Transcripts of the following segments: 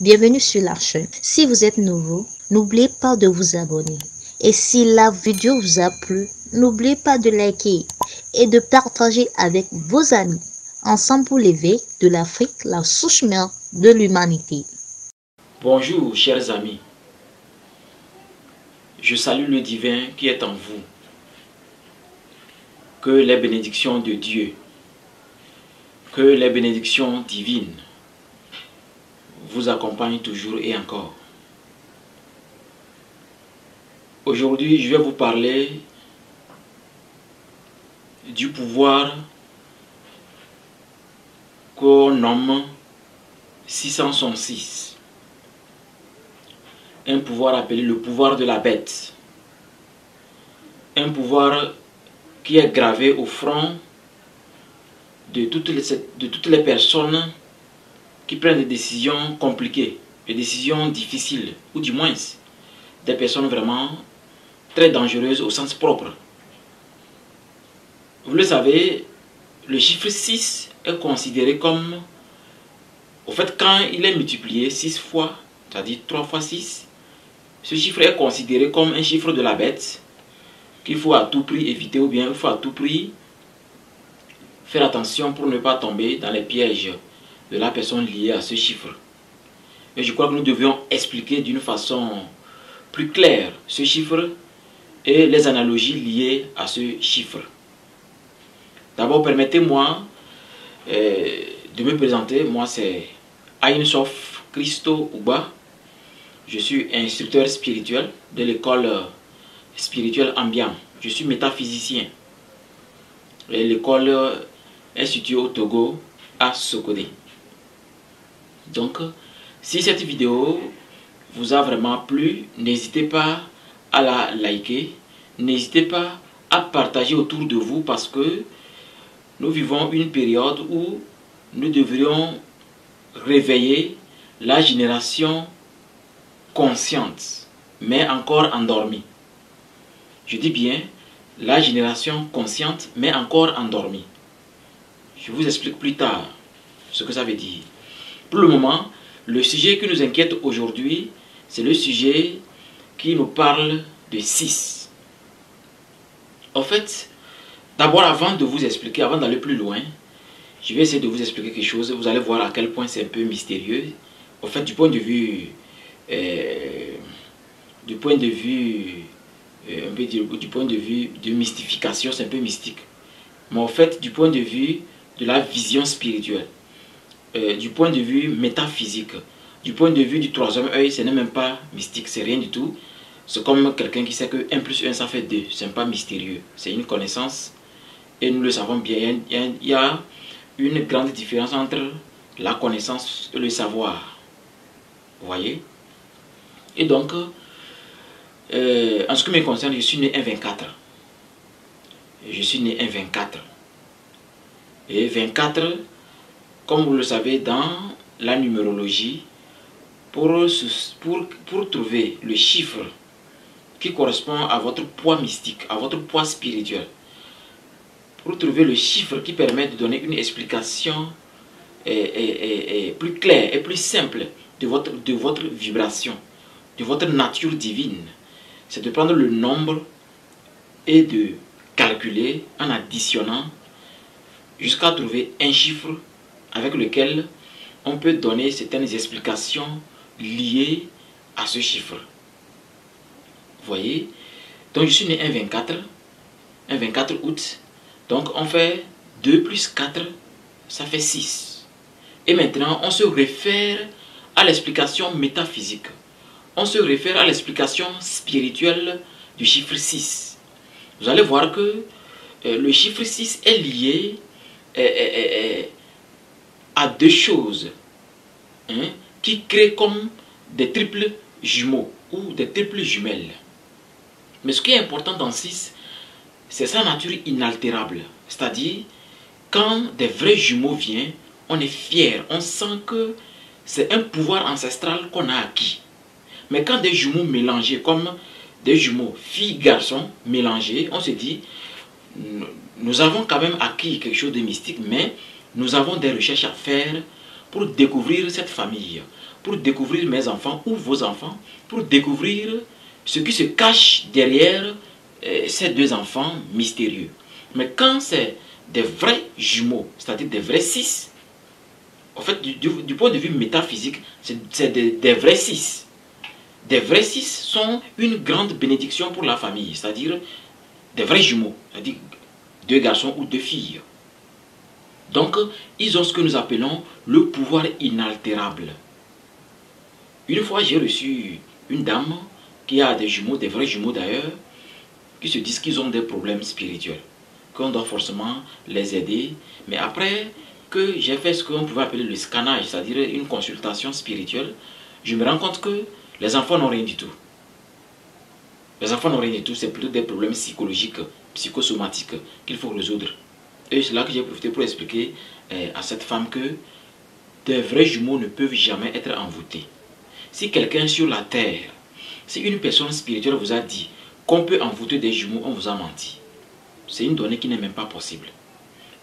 Bienvenue sur la chaîne. Si vous êtes nouveau, n'oubliez pas de vous abonner. Et si la vidéo vous a plu, n'oubliez pas de liker et de partager avec vos amis. Ensemble pour l'éveil de l'Afrique, la souche mère de l'humanité. Bonjour chers amis, je salue le divin qui est en vous. Que les bénédictions de Dieu, que les bénédictions divines vous accompagnent toujours et encore. Aujourd'hui, je vais vous parler du pouvoir qu'on nomme 666. Un pouvoir appelé le pouvoir de la bête. Un pouvoir qui est gravé au front de toutes les personnes qui prennent des décisions compliquées, des décisions difficiles, ou du moins des personnes vraiment très dangereuses au sens propre. Vous le savez, le chiffre 6 est considéré comme, au fait, quand il est multiplié 6 fois, c'est-à-dire 3 fois 6, ce chiffre est considéré comme un chiffre de la bête qu'il faut à tout prix éviter, ou bien il faut à tout prix faire attention pour ne pas tomber dans les pièges de la personne liée à ce chiffre. Et je crois que nous devions expliquer d'une façon plus claire ce chiffre et les analogies liées à ce chiffre. D'abord, permettez-moi de me présenter. Moi, c'est Aïnsof Christo Ouba. Je suis instructeur spirituel de l'école spirituelle Ambiant. Je suis métaphysicien. L'école est située au Togo, à Sokodé. Donc, si cette vidéo vous a vraiment plu, n'hésitez pas à la liker. N'hésitez pas à partager autour de vous parce que nous vivons une période où nous devrions réveiller la génération consciente, mais encore endormie. Je dis bien la génération consciente, mais encore endormie. Je vous explique plus tard ce que ça veut dire. Pour le moment, le sujet qui nous inquiète aujourd'hui, c'est le sujet qui nous parle de 6. En fait, d'abord, avant de vous expliquer, avant d'aller plus loin, je vais essayer de vous expliquer quelque chose. Vous allez voir à quel point c'est un peu mystérieux. En fait, du point de vue de mystification, c'est un peu mystique. Mais en fait, du point de vue de la vision spirituelle, du point de vue métaphysique, du point de vue du troisième œil, ce n'est même pas mystique, c'est rien du tout. C'est comme quelqu'un qui sait que 1 plus 1 ça fait 2, c'est pas mystérieux, c'est une connaissance et nous le savons bien. Il y a une grande différence entre la connaissance et le savoir. Vous voyez? Et donc, en ce qui me concerne, je suis né un 24. Je suis né un 24. Et 24, comme vous le savez, dans la numérologie, pour trouver le chiffre qui correspond à votre poids mystique, à votre poids spirituel, pour trouver le chiffre qui permet de donner une explication plus claire et plus simple de votre vibration, de votre nature divine, c'est de prendre le nombre et de calculer en additionnant jusqu'à trouver un chiffre avec lequel on peut donner certaines explications liées à ce chiffre. Vous voyez? Donc je suis né un 24 août. Donc on fait 2 plus 4, ça fait 6. Et maintenant on se réfère à l'explication métaphysique. On se réfère à l'explication spirituelle du chiffre 6. Vous allez voir que le chiffre 6 est lié à deux choses qui créent comme des triples jumeaux ou des triples jumelles. Mais ce qui est important dans 6, c'est sa nature inaltérable. C'est-à-dire, quand des vrais jumeaux viennent, on est fier, on sent que c'est un pouvoir ancestral qu'on a acquis. Mais quand des jumeaux mélangés, comme des jumeaux filles-garçons mélangés, on se dit, nous avons quand même acquis quelque chose de mystique, mais nous avons des recherches à faire pour découvrir cette famille, pour découvrir mes enfants ou vos enfants, pour découvrir ce qui se cache derrière ces deux enfants mystérieux. Mais quand c'est des vrais jumeaux, c'est-à-dire des vrais six, en fait, du point de vue métaphysique, c'est des vrais six. Des vrais six sont une grande bénédiction pour la famille, c'est-à-dire des vrais jumeaux, c'est-à-dire deux garçons ou deux filles. Donc, ils ont ce que nous appelons le pouvoir inaltérable. Une fois, j'ai reçu une dame qui a des jumeaux, des vrais jumeaux d'ailleurs, qui se disent qu'ils ont des problèmes spirituels, qu'on doit forcément les aider. Mais après que j'ai fait ce qu'on pouvait appeler le scannage, c'est-à-dire une consultation spirituelle, je me rends compte que les enfants n'ont rien du tout. Les enfants n'ont rien du tout, c'est plutôt des problèmes psychologiques, psychosomatiques qu'il faut résoudre. Et c'est là que j'ai profité pour expliquer à cette femme que des vrais jumeaux ne peuvent jamais être envoûtés. Si quelqu'un sur la terre, si une personne spirituelle vous a dit qu'on peut envoûter des jumeaux, on vous a menti. C'est une donnée qui n'est même pas possible.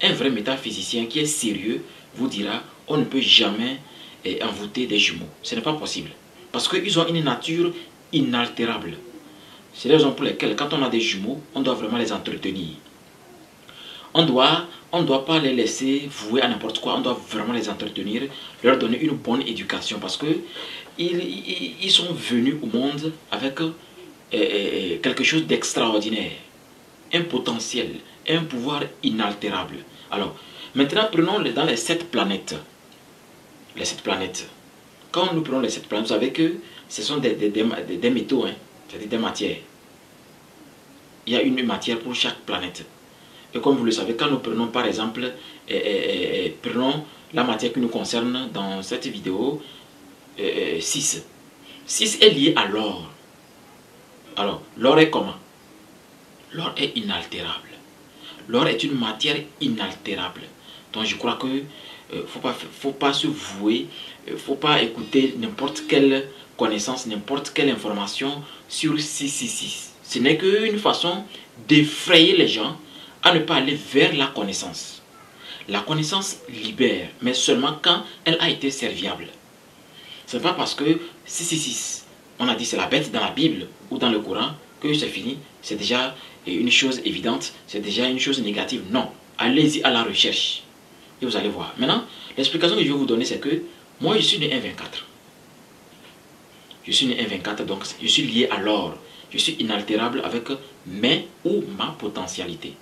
Un vrai métaphysicien qui est sérieux vous dira on ne peut jamais envoûter des jumeaux. Ce n'est pas possible. Parce qu'ils ont une nature inaltérable. C'est la raison pour laquelle quand on a des jumeaux, on doit vraiment les entretenir. On ne doit pas les laisser vouer à n'importe quoi. On doit vraiment les entretenir, leur donner une bonne éducation. Parce que ils sont venus au monde avec quelque chose d'extraordinaire. Un potentiel, un pouvoir inaltérable. Alors, maintenant prenons dans les 7 planètes. Les 7 planètes. Quand nous prenons les 7 planètes, vous savez que ce sont des métaux, hein, c'est-à-dire des matières. Il y a une matière pour chaque planète. Et comme vous le savez, quand nous prenons par exemple, prenons la matière qui nous concerne dans cette vidéo, 6. 6 est lié à l'or. Alors, l'or est comment? L'or est inaltérable. L'or est une matière inaltérable. Donc je crois que faut pas se vouer, faut pas écouter n'importe quelle connaissance, n'importe quelle information sur 666. Ce n'est qu'une façon d'effrayer les gens à ne pas aller vers la connaissance. La connaissance libère, mais seulement quand elle a été serviable. Ce n'est pas parce que 666, on a dit c'est la bête dans la Bible ou dans le Coran, que c'est fini, c'est déjà une chose évidente, c'est déjà une chose négative. Non, allez-y à la recherche et vous allez voir. Maintenant, l'explication que je vais vous donner, c'est que moi je suis né un 24. Je suis né un 24, donc je suis lié à l'or. Je suis inaltérable avec mes ou ma potentialité.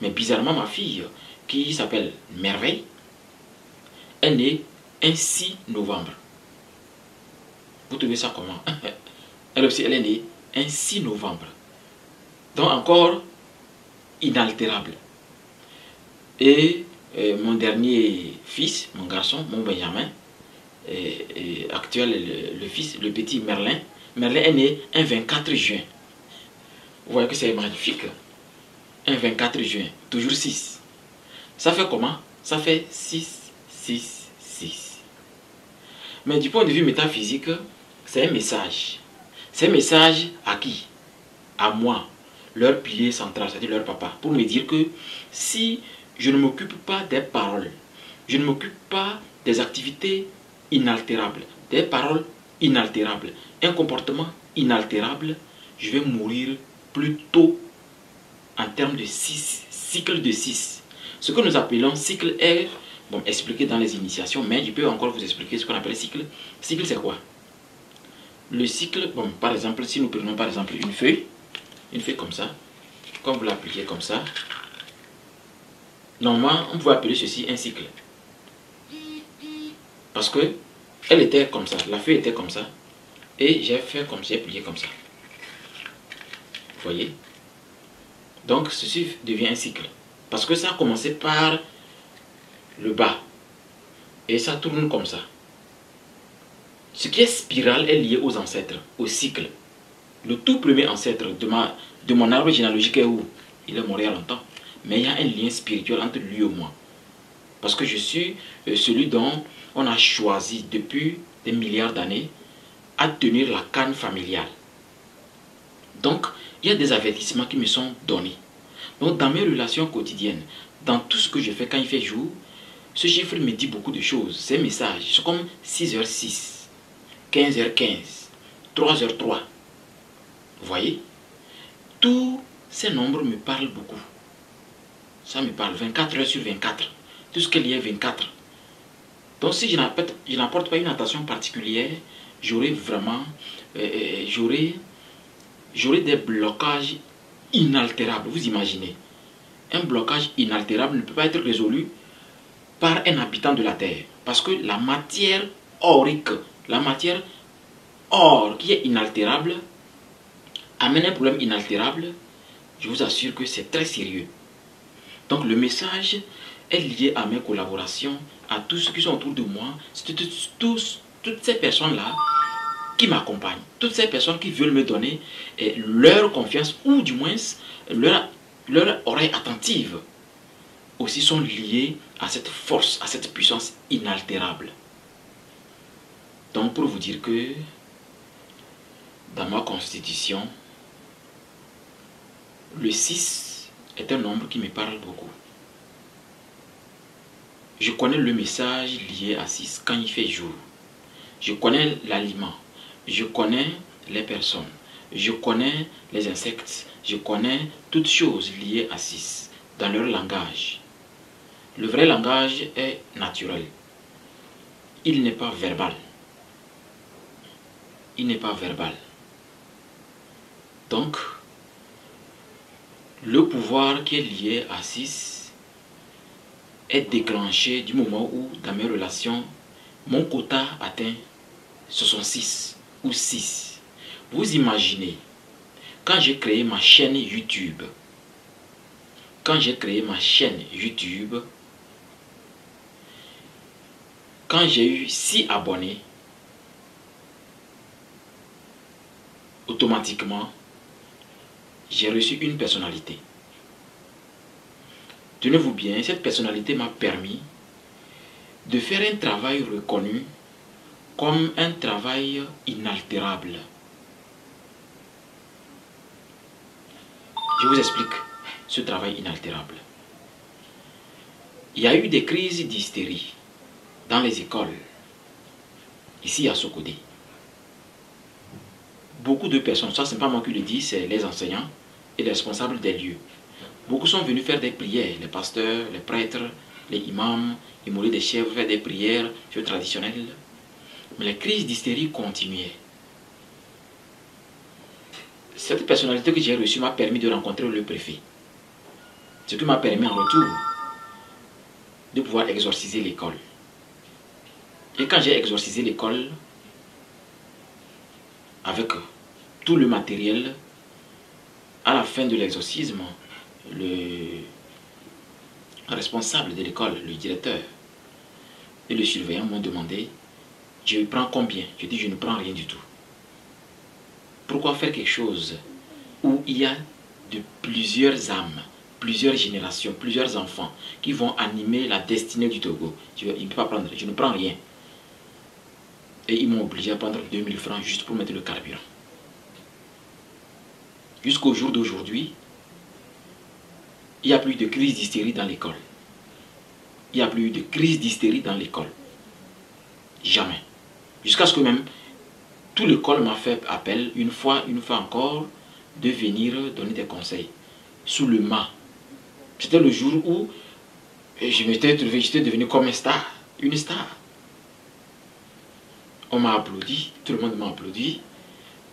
Mais bizarrement, ma fille, qui s'appelle Merveille, est née un 6 novembre. Vous trouvez ça comment? Elle aussi, elle est née un 6 novembre. Donc encore inaltérable. Et mon dernier fils, mon garçon, mon Benjamin, actuel, le petit Merlin. Merlin est né un 24 juin. Vous voyez que c'est magnifique. Un 24 juin, toujours 6. Ça fait comment? Ça fait 6, 6, 6. Mais du point de vue métaphysique, c'est un message. C'est un message à qui? À moi, leur pilier central, c'est-à-dire leur papa, pour me dire que si je ne m'occupe pas des paroles, je ne m'occupe pas des activités inaltérables, des paroles inaltérables, un comportement inaltérable, je vais mourir plus tôt en termes de 6, cycle de 6. Ce que nous appelons cycle est bon, expliqué dans les initiations, mais je peux encore vous expliquer ce qu'on appelle cycle. Cycle, c'est quoi? Le cycle, bon, par exemple, si nous prenons par exemple une feuille comme ça, comme vous l'appliquez comme ça, normalement, on peut appeler ceci un cycle. Parce que elle était comme ça, la feuille était comme ça, et j'ai fait comme ça, j'ai plié comme ça. Vous voyez? Donc, ceci devient un cycle. Parce que ça a commencé par le bas. Et ça tourne comme ça. Ce qui est spirale est lié aux ancêtres, au cycle. Le tout premier ancêtre de mon arbre généalogique est où? Il est mort il y a longtemps. Mais il y a un lien spirituel entre lui et moi. Parce que je suis celui dont on a choisi depuis des milliards d'années à tenir la canne familiale. Donc, il y a des avertissements qui me sont donnés. Donc, dans mes relations quotidiennes, dans tout ce que je fais quand il fait jour, ce chiffre me dit beaucoup de choses. C'est un message. C'est comme 6h06. 15h15, 3h03. Vous voyez? Tous ces nombres me parlent beaucoup. Ça me parle. 24 heures sur 24. Tout ce qu'il y a 24. Donc si je n'apporte pas une attention particulière, j'aurai vraiment... j'aurai des blocages inaltérables. Vous imaginez? Un blocage inaltérable ne peut pas être résolu par un habitant de la Terre. Parce que la matière aurique, la matière or qui est inaltérable, amène un problème inaltérable. Je vous assure que c'est très sérieux. Donc le message est lié à mes collaborations, à tous ceux qui sont autour de moi, toutes ces personnes-là qui m'accompagnent, toutes ces personnes qui veulent me donner leur confiance ou du moins leur oreille attentive aussi sont liées à cette force, à cette puissance inaltérable. Donc pour vous dire que dans ma constitution, le 6 est un nombre qui me parle beaucoup. Je connais le message lié à 6 quand il fait jour. Je connais l'aliment. Je connais les personnes. Je connais les insectes. Je connais toutes choses liées à 6 dans leur langage. Le vrai langage est naturel. Il n'est pas verbal. Il n'est pas verbal. Donc, le pouvoir qui est lié à 6 est déclenché du moment où, dans mes relations, mon quota atteint 66 ou 6. Vous imaginez, quand j'ai créé ma chaîne YouTube, quand j'ai eu 6 abonnés, automatiquement, j'ai reçu une personnalité. Tenez-vous bien, cette personnalité m'a permis de faire un travail reconnu comme un travail inaltérable. Je vous explique ce travail inaltérable. Il y a eu des crises d'hystérie dans les écoles, ici à Sokodé. Beaucoup de personnes, ça c'est pas moi qui le dis, c'est les enseignants et les responsables des lieux. Beaucoup sont venus faire des prières, les pasteurs, les prêtres, les imams, les mourides des chefs, faire des prières traditionnelles. Mais les crises d'hystérie continuaient. Cette personnalité que j'ai reçue m'a permis de rencontrer le préfet. Ce qui m'a permis en retour de pouvoir exorciser l'école. Et quand j'ai exorcisé l'école, avec tout le matériel, à la fin de l'exorcisme, le responsable de l'école, le directeur et le surveillant m'ont demandé, je prends combien? Je dis, je ne prends rien du tout. Pourquoi faire quelque chose où il y a de plusieurs âmes, plusieurs générations, plusieurs enfants qui vont animer la destinée du Togo? Il ne peut pas prendre, je ne prends rien. Et ils m'ont obligé à prendre 2000 francs juste pour mettre le carburant. Jusqu'au jour d'aujourd'hui, il n'y a plus de crise d'hystérie dans l'école. Il n'y a plus de crise d'hystérie dans l'école. Jamais. Jusqu'à ce que même tout l'école m'a fait appel, une fois encore, de venir donner des conseils. Sous le mât. C'était le jour où je m'étais trouvé, j'étais devenu comme une star. On m'a applaudi, tout le monde m'a applaudi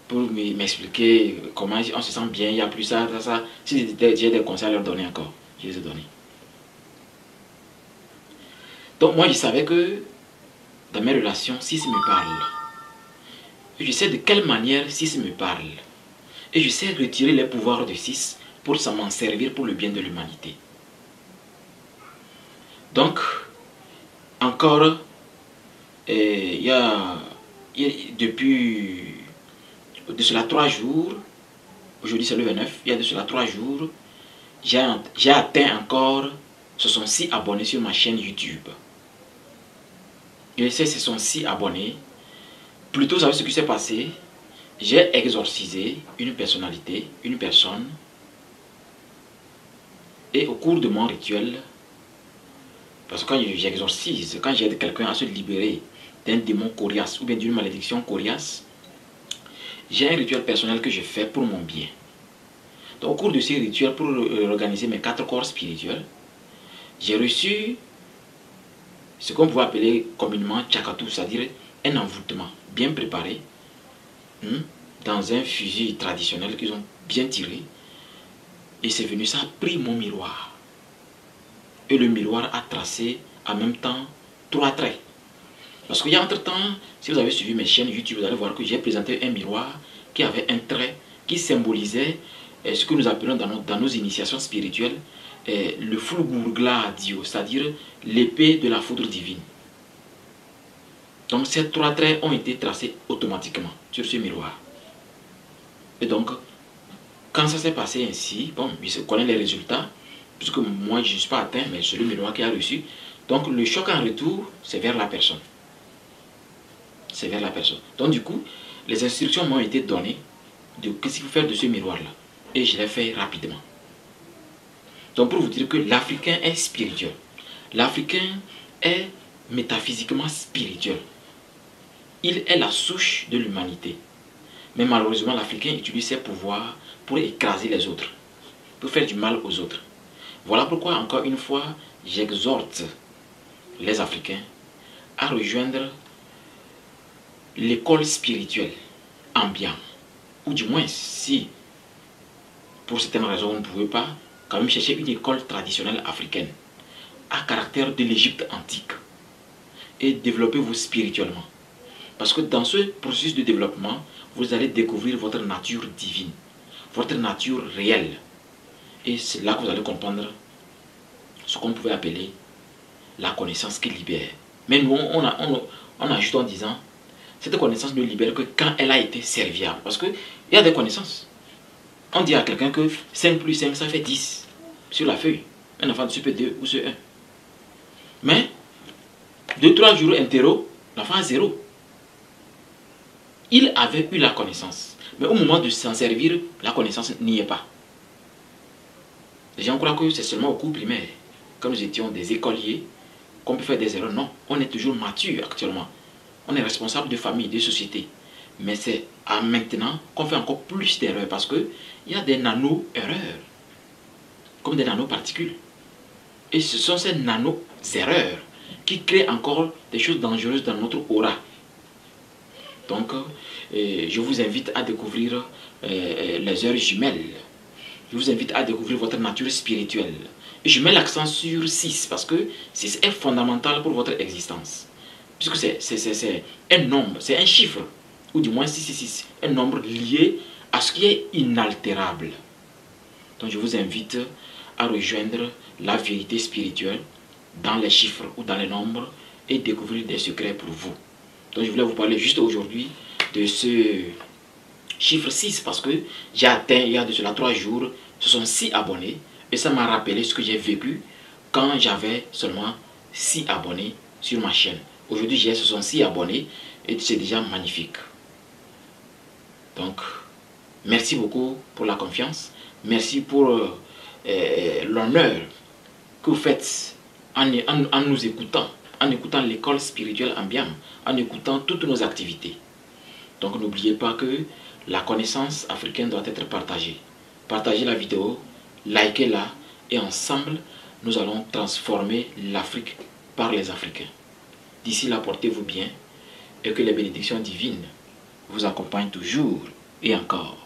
pour m'expliquer comment on se sent bien, il n'y a plus ça. Si j'ai des conseils à leur donner encore, je les ai donnés. Donc moi je savais que dans mes relations, 6 me parle. Et je sais de quelle manière 6 me parle. Et je sais retirer les pouvoirs de 6 pour m'en servir pour le bien de l'humanité. Donc, encore, depuis de cela 3 jours, aujourd'hui c'est le 29, il y a de cela 3 jours, j'ai atteint encore 66 abonnés sur ma chaîne YouTube. Et ces 66 abonnés, plutôt, vous savez ce qui s'est passé? J'ai exorcisé une personnalité, une personne, et au cours de mon rituel, parce que quand j'exorcise, quand j'aide quelqu'un à se libérer d'un démon coriace ou bien d'une malédiction coriace, j'ai un rituel personnel que je fais pour mon bien. Donc, au cours de ces rituels, pour organiser mes 4 corps spirituels, j'ai reçu ce qu'on pourrait appeler communément tchakatou, c'est-à-dire un envoûtement bien préparé dans un fusil traditionnel qu'ils ont bien tiré. Et c'est venu, ça a pris mon miroir. Et le miroir a tracé en même temps 3 traits. Parce qu'il y a entre-temps, si vous avez suivi mes chaînes YouTube, vous allez voir que j'ai présenté un miroir qui avait un trait qui symbolisait ce que nous appelons dans nos initiations spirituelles le Fulgurgladio, c'est-à-dire l'épée de la foudre divine. Donc ces 3 traits ont été tracés automatiquement sur ce miroir. Et donc, quand ça s'est passé ainsi, bon, je connais les résultats, puisque moi je ne suis pas atteint, mais c'est le miroir qui a reçu. Donc le choc en retour, c'est vers la personne. C'est vers la personne. Donc du coup, les instructions m'ont été données de qu'est-ce qu'il faut faire de ce miroir-là. Et je l'ai fait rapidement. Donc pour vous dire que l'Africain est spirituel. L'Africain est métaphysiquement spirituel. Il est la souche de l'humanité. Mais malheureusement, l'Africain utilise ses pouvoirs pour écraser les autres, pour faire du mal aux autres. Voilà pourquoi, encore une fois, j'exhorte les Africains à rejoindre l'école spirituelle Ambiam. Ou du moins, si pour certaines raisons vous ne pouvez pas, quand même chercher une école traditionnelle africaine à caractère de l'Égypte antique et développez-vous spirituellement. Parce que dans ce processus de développement, vous allez découvrir votre nature divine, votre nature réelle. Et c'est là que vous allez comprendre ce qu'on pouvait appeler la connaissance qui libère. Mais nous, on ajoute en disant, cette connaissance ne libère que quand elle a été serviable. Parce qu'il y a des connaissances. On dit à quelqu'un que 5 plus 5, ça fait 10 sur la feuille. Un enfant de CP2 ou CE1. Mais, 2-3 jours interro, l'enfant a 0. Il avait eu la connaissance. Mais au moment de s'en servir, la connaissance n'y est pas. Les gens croient que c'est seulement au cours primaire, quand nous étions des écoliers, qu'on peut faire des erreurs. Non, on est toujours mature actuellement. On est responsable de famille, de société. Mais c'est à maintenant qu'on fait encore plus d'erreurs parce qu'il y a des nano-erreurs, comme des nanoparticules. Et ce sont ces nano-erreurs qui créent encore des choses dangereuses dans notre aura. Donc, je vous invite à découvrir les heures jumelles. Je vous invite à découvrir votre nature spirituelle. Et je mets l'accent sur 6 parce que 6 est fondamental pour votre existence. Puisque c'est un nombre, c'est un chiffre, ou du moins 666, un nombre lié à ce qui est inaltérable. Donc je vous invite à rejoindre la vérité spirituelle dans les chiffres ou dans les nombres et découvrir des secrets pour vous. Donc je voulais vous parler juste aujourd'hui de ce chiffre 6 parce que j'ai atteint il y a de cela 3 jours, ce sont 6 abonnés et ça m'a rappelé ce que j'ai vécu quand j'avais seulement 6 abonnés sur ma chaîne. Aujourd'hui j'ai 66 abonnés et c'est déjà magnifique. Donc merci beaucoup pour la confiance, merci pour l'honneur que vous faites en nous écoutant, en écoutant l'école spirituelle Ambiam, en écoutant toutes nos activités. Donc n'oubliez pas que la connaissance africaine doit être partagée. Partagez la vidéo, likez-la et ensemble nous allons transformer l'Afrique par les Africains. D'ici là, portez-vous bien et que les bénédictions divines vous accompagnent toujours et encore.